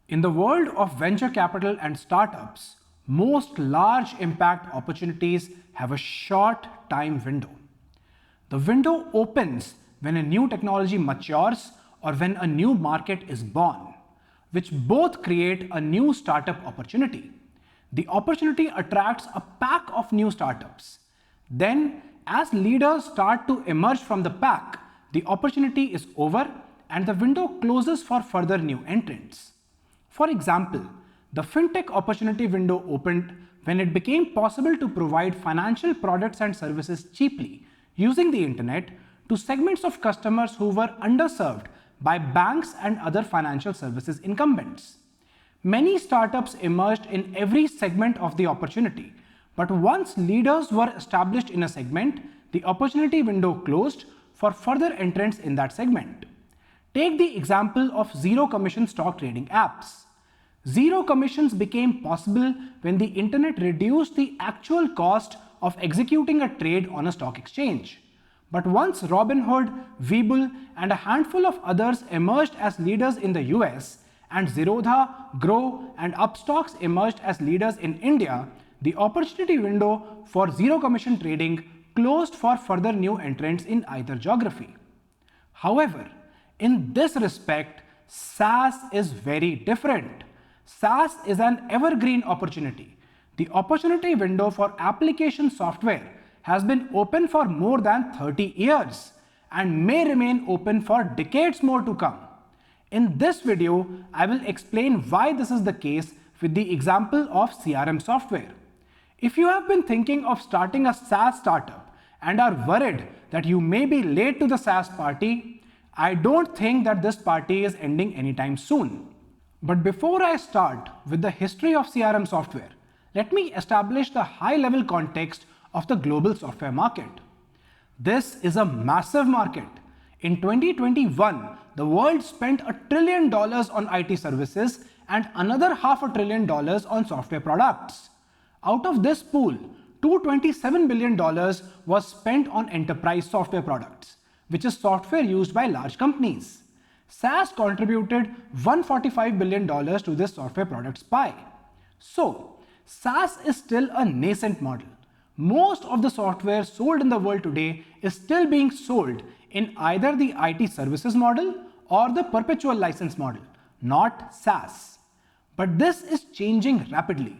In the world of venture capital and startups, most large impact opportunities have a short time window. The window opens when a new technology matures or when a new market is born, which both create a new startup opportunity. The opportunity attracts a pack of new startups. Then, as leaders start to emerge from the pack, the opportunity is over and the window closes for further new entrants. For example, the fintech opportunity window opened when it became possible to provide financial products and services cheaply using the internet to segments of customers who were underserved by banks and other financial services incumbents. Many startups emerged in every segment of the opportunity, but once leaders were established in a segment, the opportunity window closed for further entrants in that segment. Take the example of zero-commission stock trading apps. Zero commissions became possible when the internet reduced the actual cost of executing a trade on a stock exchange. But once Robinhood, Webull, and a handful of others emerged as leaders in the US, and Zerodha, Grow, and Upstocks emerged as leaders in India, the opportunity window for zero-commission trading closed for further new entrants in either geography. However, in this respect, SaaS is very different. SaaS is an evergreen opportunity. The opportunity window for application software has been open for more than 30 years and may remain open for decades more to come. In this video, I will explain why this is the case with the example of CRM software. If you have been thinking of starting a SaaS startup and are worried that you may be late to the SaaS party, I don't think that this party is ending anytime soon. But before I start with the history of CRM software, let me establish the high-level context of the global software market. This is a massive market. In 2021, the world spent $1 trillion on IT services and another $500 billion on software products. Out of this pool, $227 billion was spent on enterprise software products, which is software used by large companies. SaaS contributed $145 billion to this software products pie. So, SaaS is still a nascent model. Most of the software sold in the world today is still being sold in either the IT services model or the perpetual license model, not SaaS. But this is changing rapidly.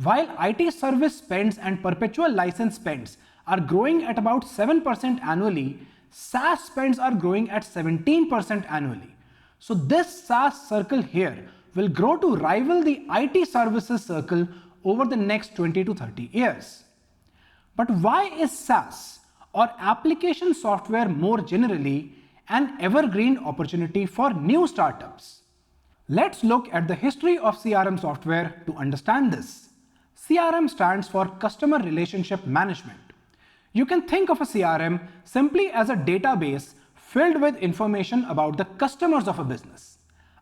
While IT service spends and perpetual license spends are growing at about 7% annually, SaaS spends are growing at 17% annually. So this SaaS circle here will grow to rival the IT services circle over the next 20 to 30 years. But why is SaaS, or application software more generally, an evergreen opportunity for new startups? Let's look at the history of CRM software to understand this. CRM stands for Customer Relationship Management. You can think of a CRM simply as a database filled with information about the customers of a business.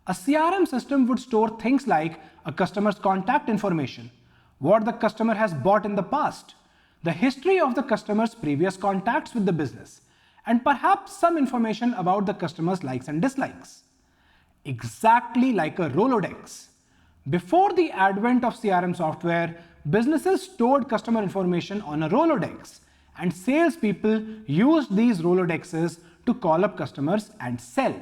A CRM system would store things like a customer's contact information, what the customer has bought in the past, the history of the customer's previous contacts with the business, and perhaps some information about the customer's likes and dislikes. Exactly like a Rolodex. Before the advent of CRM software, businesses stored customer information on a Rolodex, and salespeople used these Rolodexes to call up customers and sell.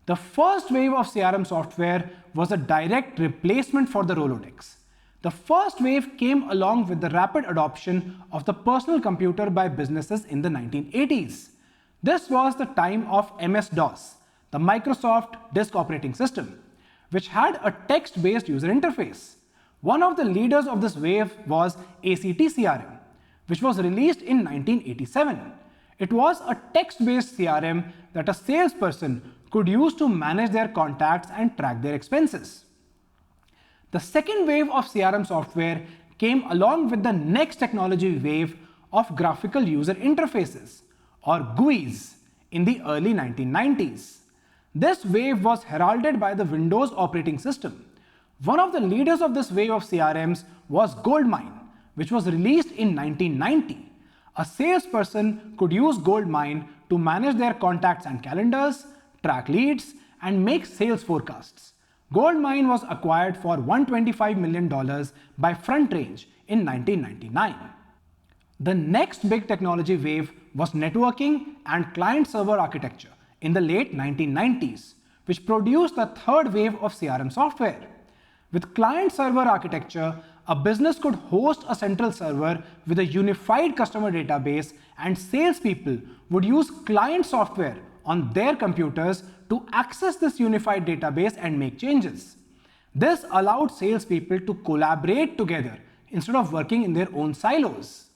The first wave of CRM software was a direct replacement for the Rolodex. The first wave came along with the rapid adoption of the personal computer by businesses in the 1980s. This was the time of MS-DOS, the Microsoft Disk Operating System, which had a text-based user interface. One of the leaders of this wave was ACT CRM, which was released in 1987. It was a text-based CRM that a salesperson could use to manage their contacts and track their expenses. The second wave of CRM software came along with the next technology wave of graphical user interfaces, or GUIs, in the early 1990s. This wave was heralded by the Windows operating system. One of the leaders of this wave of CRMs was Goldmine, which was released in 1990. A salesperson could use Goldmine to manage their contacts and calendars, track leads, and make sales forecasts. Goldmine was acquired for $125 million by Front Range in 1999. The next big technology wave was networking and client-server architecture in the late 1990s, which produced the third wave of CRM software. With client-server architecture, a business could host a central server with a unified customer database, and salespeople would use client software on their computers to access this unified database and make changes. This allowed salespeople to collaborate together instead of working in their own silos.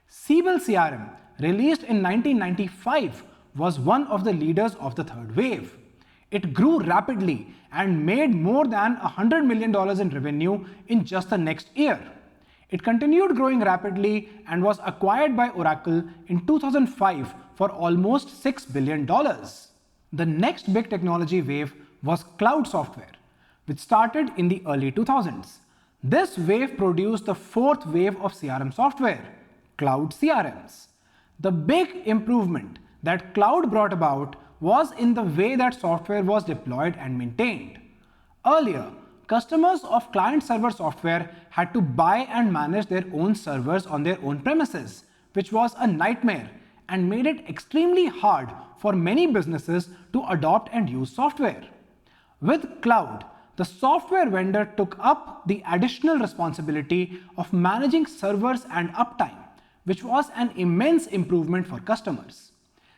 Siebel CRM, released in 1995, was one of the leaders of the third wave. It grew rapidly and made more than $100 million in revenue in just the next year. It continued growing rapidly and was acquired by Oracle in 2005 for almost $6 billion. The next big technology wave was cloud software, which started in the early 2000s. This wave produced the fourth wave of CRM software, cloud CRMs. The big improvement that cloud brought about was in the way that software was deployed and maintained. Earlier, customers of client-server software had to buy and manage their own servers on their own premises, which was a nightmare and made it extremely hard for many businesses to adopt and use software. With cloud, the software vendor took up the additional responsibility of managing servers and uptime, which was an immense improvement for customers.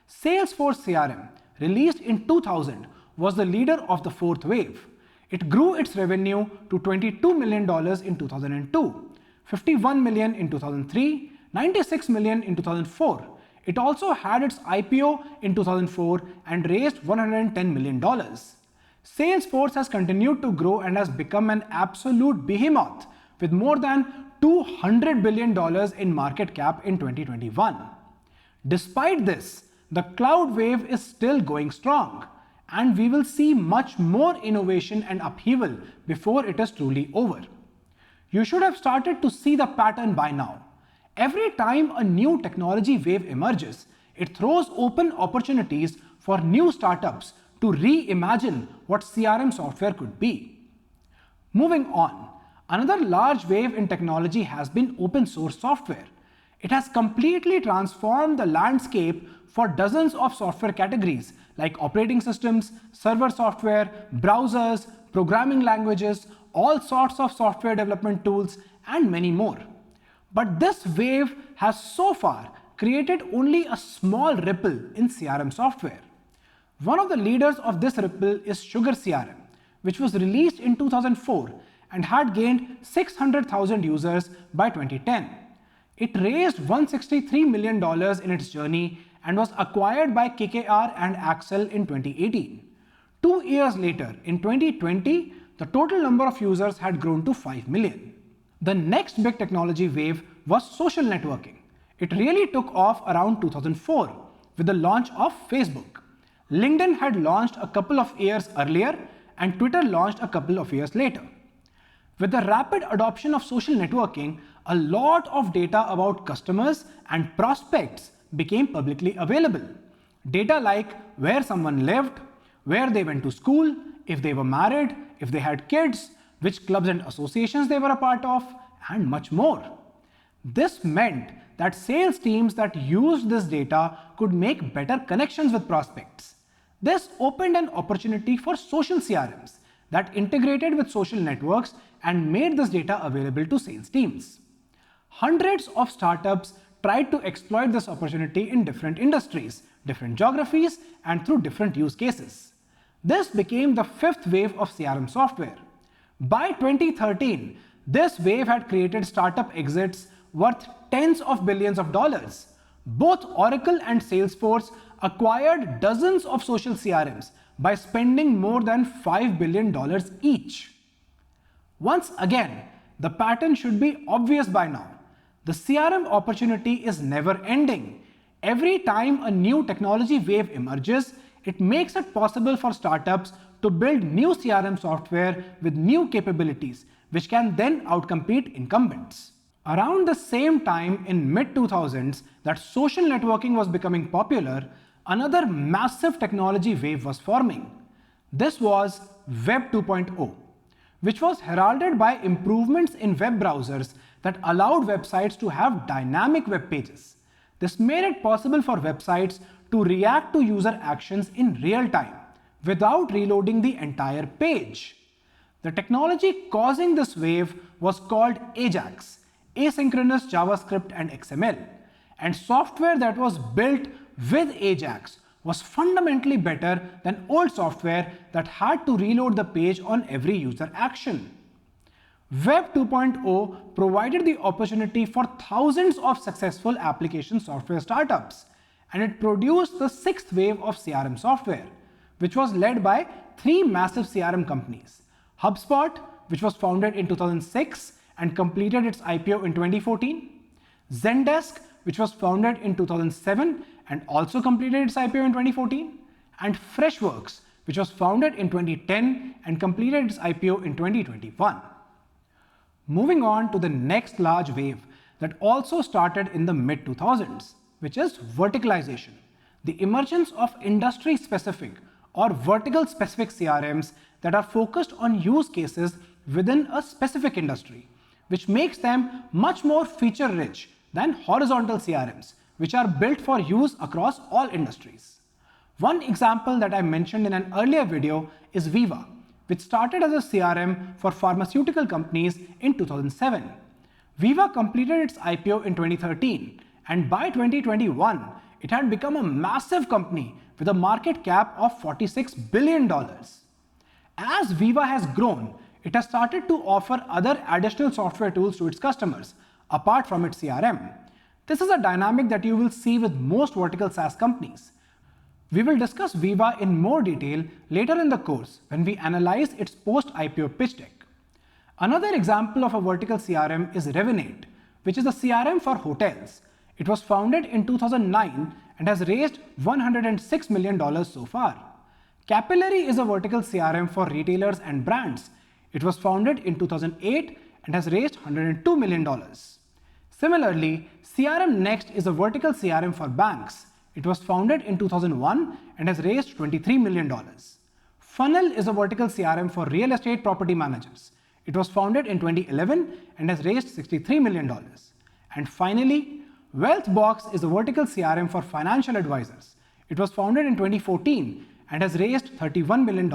Salesforce CRM, released in 2000, was the leader of the fourth wave. It grew its revenue to $22 million in 2002, $51 million in 2003, $96 million in 2004. It also had its IPO in 2004 and raised $110 million. Salesforce has continued to grow and has become an absolute behemoth with more than $200 billion in market cap in 2021. Despite this, the cloud wave is still going strong, and we will see much more innovation and upheaval before it is truly over. You should have started to see the pattern by now. Every time a new technology wave emerges, it throws open opportunities for new startups to reimagine what CRM software could be. Moving on, another large wave in technology has been open source software. It has completely transformed the landscape for dozens of software categories like operating systems, server software, browsers, programming languages, all sorts of software development tools, and many more. But this wave has so far created only a small ripple in CRM software. One of the leaders of this ripple is Sugar CRM, which was released in 2004 and had gained 600,000 users by 2010. It raised $163 million in its journey and was acquired by KKR and Axel in 2018. 2 years later, in 2020, the total number of users had grown to 5 million. The next big technology wave was social networking. It really took off around 2004 with the launch of Facebook. LinkedIn had launched a couple of years earlier, and Twitter launched a couple of years later. With the rapid adoption of social networking, a lot of data about customers and prospects became publicly available. Data like where someone lived, where they went to school, if they were married, if they had kids, which clubs and associations they were a part of, and much more. This meant that sales teams that used this data could make better connections with prospects. This opened an opportunity for social CRMs that integrated with social networks and made this data available to sales teams. Hundreds of startups tried to exploit this opportunity in different industries, different geographies, and through different use cases. This became the fifth wave of CRM software. By 2013, this wave had created startup exits worth tens of billions of dollars. Both Oracle and Salesforce acquired dozens of social CRMs by spending more than $5 billion each. Once again, the pattern should be obvious by now. The CRM opportunity is never ending. Every time a new technology wave emerges, it makes it possible for startups to build new CRM software with new capabilities, which can then outcompete incumbents. Around the same time in mid-2000s that social networking was becoming popular, another massive technology wave was forming. This was Web 2.0, which was heralded by improvements in web browsers that allowed websites to have dynamic web pages. This made it possible for websites to react to user actions in real time without reloading the entire page. The technology causing this wave was called AJAX, asynchronous JavaScript and XML, and software that was built with AJAX was fundamentally better than old software that had to reload the page on every user action. Web 2.0 provided the opportunity for thousands of successful application software startups, and it produced the sixth wave of CRM software, which was led by three massive CRM companies: HubSpot, which was founded in 2006 and completed its IPO in 2014, Zendesk, which was founded in 2007 and also completed its IPO in 2014, and Freshworks, which was founded in 2010 and completed its IPO in 2021. Moving on to the next large wave that also started in the mid-2000s, which is verticalization, the emergence of industry-specific or vertical-specific CRMs that are focused on use cases within a specific industry, which makes them much more feature-rich than horizontal CRMs, which are built for use across all industries. One example that I mentioned in an earlier video is Veeva, which started as a CRM for pharmaceutical companies in 2007. Veeva completed its IPO in 2013, and by 2021, it had become a massive company with a market cap of $46 billion. As Veeva has grown, it has started to offer other additional software tools to its customers, apart from its CRM. This is a dynamic that you will see with most vertical SaaS companies. We will discuss Veeva in more detail later in the course when we analyze its post-IPO pitch deck. Another example of a vertical CRM is Revenate, which is a CRM for hotels. It was founded in 2009 and has raised $106 million so far. Capillary is a vertical CRM for retailers and brands. It was founded in 2008 and has raised $102 million. Similarly, CRM Next is a vertical CRM for banks. It was founded in 2001 and has raised $23 million. Funnel is a vertical CRM for real estate property managers. It was founded in 2011 and has raised $63 million. And finally, Wealthbox is a vertical CRM for financial advisors. It was founded in 2014 and has raised $31 million.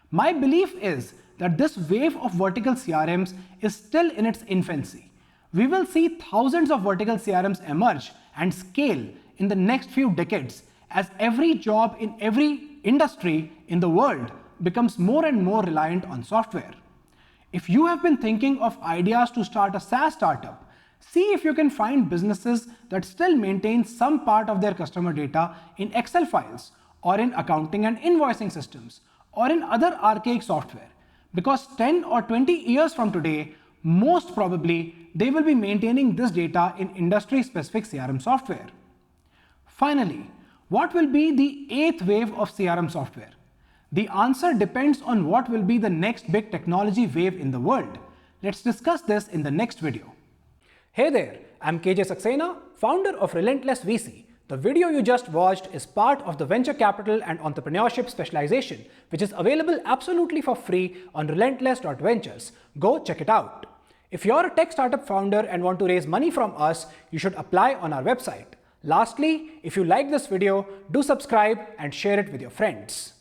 My belief is that this wave of vertical CRMs is still in its infancy. We will see thousands of vertical CRMs emerge and scale in the next few decades as every job in every industry in the world becomes more and more reliant on software. If you have been thinking of ideas to start a SaaS startup, see if you can find businesses that still maintain some part of their customer data in Excel files or in accounting and invoicing systems or in other archaic software. Because 10 or 20 years from today, most probably they will be maintaining this data in industry-specific CRM software. Finally, what will be the eighth wave of CRM software? The answer depends on what will be the next big technology wave in the world. Let's discuss this in the next video. Hey there, I'm KJ Saxena, founder of Relentless VC. The video you just watched is part of the venture capital and entrepreneurship specialization, which is available absolutely for free on relentless.ventures. Go check it out. If you're a tech startup founder and want to raise money from us, you should apply on our website. Lastly, if you like this video, do subscribe and share it with your friends.